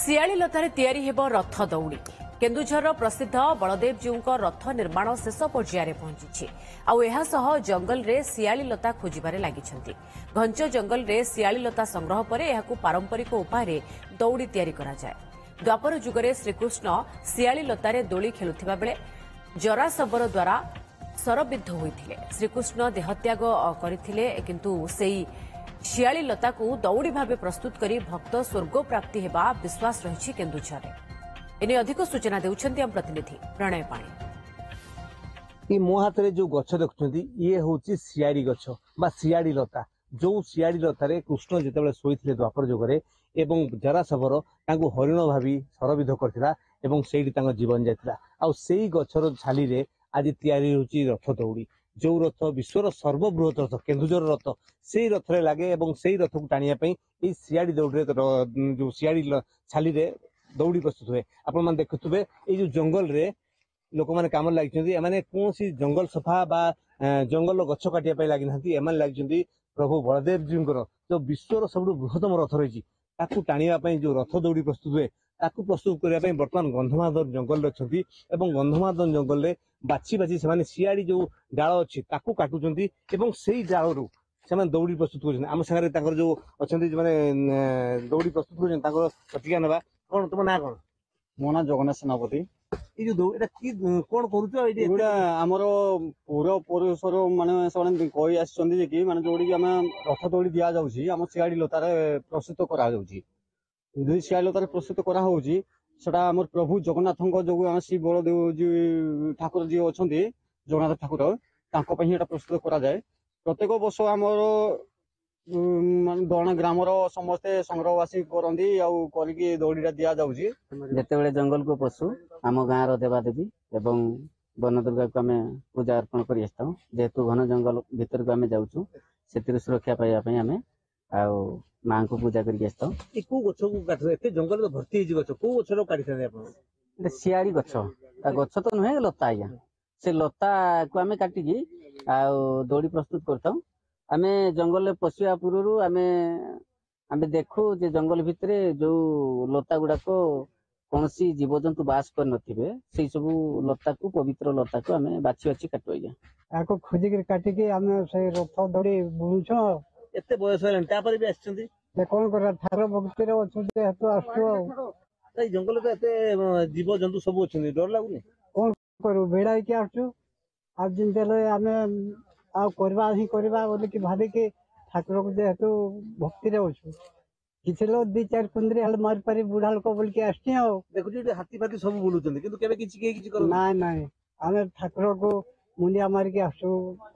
ଶିଆଳିଲତାରେ ତିଆରି ହେବ ରଥ ଦଉଡ଼ି। କେନ୍ଦୁଝରର ପ୍ରସିଦ୍ଧ ବଳଦେବଜୀଉଙ୍କ ରଥ ନିର୍ମାଣ ଶେଷ ପର୍ଯ୍ୟାୟରେ ପହଞ୍ଚିଛି। ଆଉ ଏହା ସହ ଜଙ୍ଗଲରେ ଶିଆଳିଲତା ଖୋଜିବାରେ ଲାଗିଛନ୍ତି। ଘଞ୍ଚ ଜଙ୍ଗଲରେ ଶିଆଳିଲତା ସଂଗ୍ରହ ପରେ ଏହାକୁ ପାରମ୍ପରିକ ଉପାୟରେ ଦଉଡ଼ି ତିଆରି କରାଯାଏ। ଦ୍ୱାପର ଯୁଗରେ ଶ୍ରୀକୃଷ୍ଣ ଶିଆଳିଲତାରେ ଦୋଳି ଖେଳୁଥିବା ବେଳେ ଜରାସବର ଦ୍ୱାରା ଶରବିଦ୍ଧ ହୋଇଥିଲେ। ଶ୍ରୀକୃଷ୍ଣ ଦେହତ୍ୟାଗ କରିଥିଲେ, କିନ୍ତୁ ସେହି ଶିଆଳିଲତାକୁ ଦଉଡ଼ି ଭାବେ ପ୍ରସ୍ତୁତ କରି ଭକ୍ତ ସ୍ୱର୍ଗ ପ୍ରାପ୍ତି ହେବା ବିଶ୍ୱାସ ରହିଛି କେନ୍ଦୁଝରରେ। ଏନେ ଅଧିକ ସୂଚନା ଦେଉଛନ୍ତି ଆମ ପ୍ରତିନିଧି ପ୍ରଣୟ ପାଣି। ମୋ ହାତରେ ଯୋଉ ଗଛ ଦେଖୁଛନ୍ତି ଇଏ ହଉଛି ଶିଆଳି ଗଛ ବା ଶିଆଳି ଲତା। ଯୋଉ ଶିଆଳି ଲତାରେ କୃଷ୍ଣ ଯେତେବେଳେ ଶୋଇଥିଲେ ଦ୍ୱାପର ଯୁଗରେ ଏବଂ ଜରାସବର ତାଙ୍କୁ ହରିଣ ଭାବି ଶରବିଦ୍ଧ କରିଥିଲା ଏବଂ ସେଇଠି ତାଙ୍କ ଜୀବନ ଯାଇଥିଲା। ଆଉ ସେଇ ଗଛର ଛାଲିରେ ଆଜି ତିଆରି ହେଉଛି ରଥ ଦଉଡ଼ି। ଯୋଉ ରଥ ବିଶ୍ୱର ସର୍ବବୃହତ ରଥ କେନ୍ଦୁଝର ରଥ, ସେଇ ରଥରେ ଲାଗେ ଏବଂ ସେଇ ରଥକୁ ଟାଣିବା ପାଇଁ ଏଇ ଶିଆଳି ଦଉଡ଼ିରେ ଯୋଉ ଶିଆଳି ଛାଲିରେ ଦଉଡ଼ି ପ୍ରସ୍ତୁତ ହୁଏ। ଆପଣମାନେ ଦେଖୁଥିବେ ଏଇ ଯୋଉ ଜଙ୍ଗଲରେ ଲୋକମାନେ କାମରେ ଲାଗିଛନ୍ତି। ଏମାନେ କୌଣସି ଜଙ୍ଗଲ ସଫା ବା ଜଙ୍ଗଲ ଗଛ କାଟିବା ପାଇଁ ଲାଗିନାହାନ୍ତି। ଏମାନେ ଲାଗିଛନ୍ତି ପ୍ରଭୁ ବଳଦେବଜୀଙ୍କର ଯୋଉ ବିଶ୍ୱର ସବୁଠୁ ବୃହତ୍ତମ ରଥ ରହିଛି ତାକୁ ଟାଣିବା ପାଇଁ ଯୋଉ ରଥ ଦଉଡ଼ି ପ୍ରସ୍ତୁତ ହୁଏ ତାକୁ ପ୍ରସ୍ତୁତ କରିବା ପାଇଁ ବର୍ତ୍ତମାନ ଗନ୍ଧମାର୍ଦ୍ଦନ ଜଙ୍ଗଲରେ ଅଛନ୍ତି ଏବଂ ଗନ୍ଧମାର୍ଦ୍ଦନ ଜଙ୍ଗଲରେ ବାଛି ବାଛି ସେମାନେ ଶିଆଳି ଯୋଉ ଡାଳ ଅଛି ତାକୁ କାଟୁଛନ୍ତି ଏବଂ ସେଇ ଡାଳରୁ ସେମାନେ ଦଉଡ଼ି ପ୍ରସ୍ତୁତ କରୁଛନ୍ତି। ଆମ ସାଙ୍ଗରେ ତାଙ୍କର ଯୋଉ ଅଛନ୍ତି ମାନେ ଦଉଡ଼ି ପ୍ରସ୍ତୁତ କରୁଛନ୍ତି ତାଙ୍କର ପ୍ରତିକ୍ରିୟା ନେବା। କଣ ତମ ନାଁ କଣ? ମୋ ନାଁ ଜଗନ୍ନାଥ ସେନାପତି। ଏଇ ଯୋଉ ଏଇଟା କି କଣ କରୁଛ? ଏଗୁଡ଼ା ଆମର ପୂର୍ବ ପୁରୁଷରୁ ମାନେ ସେମାନେ କହି ଆସିଛନ୍ତି ଯେ କି ମାନେ ଯୋଉଠିକି ଆମେ ରଥ ଦଉଡ଼ି ଦିଆଯାଉଛି ଆମ ଶିଆଳି ଲତାରେ ପ୍ରସ୍ତୁତ କରାଯାଉଛି। ଯଦି ଶିଆଳି ଲତାରେ ପ୍ରସ୍ତୁତ କରାହଉଛି ସେଟା ଆମର ପ୍ରଭୁ ଜଗନ୍ନାଥଙ୍କ ଯୋଉ ଆମ ଶ୍ରୀ ବଳଦେବ ଠାକୁର ଯିଏ ଅଛନ୍ତି ଜଗନ୍ନାଥ ଠାକୁର ତାଙ୍କ ପାଇଁ ଏଟା ପ୍ରସ୍ତୁତ କରାଯାଏ। ପ୍ରତ୍ୟେକ ବର୍ଷ ଆମର ମାନେ ଦଣ ଗ୍ରାମର ସମସ୍ତେ ସଂଗ୍ରହବାସୀ କରନ୍ତି ଆଉ କରିକି ଦଉଡ଼ିଟା ଦିଆଯାଉଛି। ଯେତେବେଳେ ଜଙ୍ଗଲକୁ ପଶୁ ଆମ ଗାଁର ଦେବାଦେବୀ ଏବଂ ବନ ଦୁର୍ଗାକୁ ଆମେ ପୂଜା ଅର୍ପଣ କରି ଆସିଥାଉ। ଯେହେତୁ ଘନ ଜଙ୍ଗଲ ଭିତରକୁ ଆମେ ଯାଉଛୁ ସେଥିରୁ ସୁରକ୍ଷା ପାଇବା ପାଇଁ ଆମେ ଆଉ ମାଙ୍କୁ ପୂଜା କରିକି ଆସିଥାଉ। ଏ କୋଉ ଗଛକୁ କାଟିଥିଲେ? ଏତେ ଜଙ୍ଗଲରେ ଭର୍ତ୍ତି ହେଇଛି ଗଛ, କୋଉ ଗଛର କାଟିଥାନ୍ତି ଆପଣ? ଏଟା ଶିଆଳି ଗଛ, ଗଛ ତ ନୁହେଁ ଲତା ଆଜ୍ଞା। ସେ ଲତାକୁ ଆମେ କାଟିକି ଆଉ ଦଉଡ଼ି ପ୍ରସ୍ତୁତ କରିଥାଉ। ଆମେ ଜଙ୍ଗଲରେ ପଶିବା ପୂର୍ବରୁ ଆମେ ଦେଖୁ ଯେ ଜଙ୍ଗଲ ଭିତରେ ଯୋଉ ଲତା ଗୁଡାକ କୌଣସି ଜୀବଜନ୍ତୁ ବାସ କରିନଥିବେ ସେଇ ସବୁ ଲତାକୁ ପବିତ୍ର ଲତାକୁ ଆମେ ବାଛି ବାଛି କାଟୁ ଆଜ୍ଞା। ତାକୁ ଖୋଜିକି କାଟିକି ଆମେ ସେଇ ରଥ ଦଉଡ଼ି ବୁଣୁଛୁ। ଏତେ ବୟସ ହେଲାଣି ତାପରେ ବି ଆସିଛନ୍ତି। କଣ କରିବା, ଠାକୁର ଭକ୍ତିରେ ଅଛନ୍ତି ଯେହେତୁ ଆସୁଛୁ। ଆଉ ଏଇ ଜଙ୍ଗଲରେ ତ ଏତେ ଜୀବଜନ୍ତୁ ସବୁ ଅଛନ୍ତି, ଡର ଲାଗୁନି? କଣ କରିବୁ, ଭିଡା ହେଇକି ଆସୁଛୁ। ଆଉ ଯେମିତି ହେଲେ ଆମେ ଆଉ କରିବା ହିଁ କରିବା ବୋଲିକି ଭାବିକି ଠାକୁରକୁ ଯେହେତୁ ଭକ୍ତିରେ ଅଛୁ, କିଛି ଲୋକ 2-4 କୁନ୍ଦରି ହେଲେ ମାରିପାରି ବୁଢା ଲୋକ ବୋଲିକି ଆସିଛି। ଆଉ ଦେଖୁଛୁ ହାତୀ ଫାତି ସବୁ ବୁଲୁଛନ୍ତି କିନ୍ତୁ କେବେ କିଛି କେହି କିଛି କରନ୍ତି? ନାଇଁ ଆମେ ଠାକୁରକୁ ମୁଣ୍ଡିଆ ମାରିକି ଆସୁ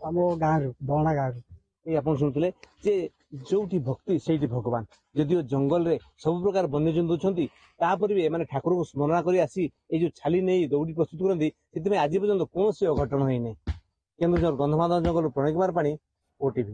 ଆମ ଗାଁରୁ ବଣା ଗାଁରୁ। ଏଇ ଆପଣ ଶୁଣୁଥିଲେ ଯେ ଯୋଉଠି ଭକ୍ତି ସେଇଠି ଭଗବାନ। ଯଦିଓ ଜଙ୍ଗଲରେ ସବୁ ପ୍ରକାର ବନ୍ୟଜନ୍ତୁ ଅଛନ୍ତି ତାପରେ ବି ଏମାନେ ଠାକୁରଙ୍କୁ ସ୍ମରଣ କରି ଆସି ଏଇ ଯୋଉ ଛାଲି ନେଇ ଦଉଡ଼ି ପ୍ରସ୍ତୁତ କରନ୍ତି। ସେଥିପାଇଁ ଆଜି ପର୍ଯ୍ୟନ୍ତ କୌଣସି ଅଘଟଣ ହେଇନାହିଁ। କେନ୍ଦୁଝର ଗନ୍ଧମାର୍ଦ୍ଦନ ଜଙ୍ଗଲରୁ ପ୍ରଣୟ କୁମାର ପାଣି, OTV।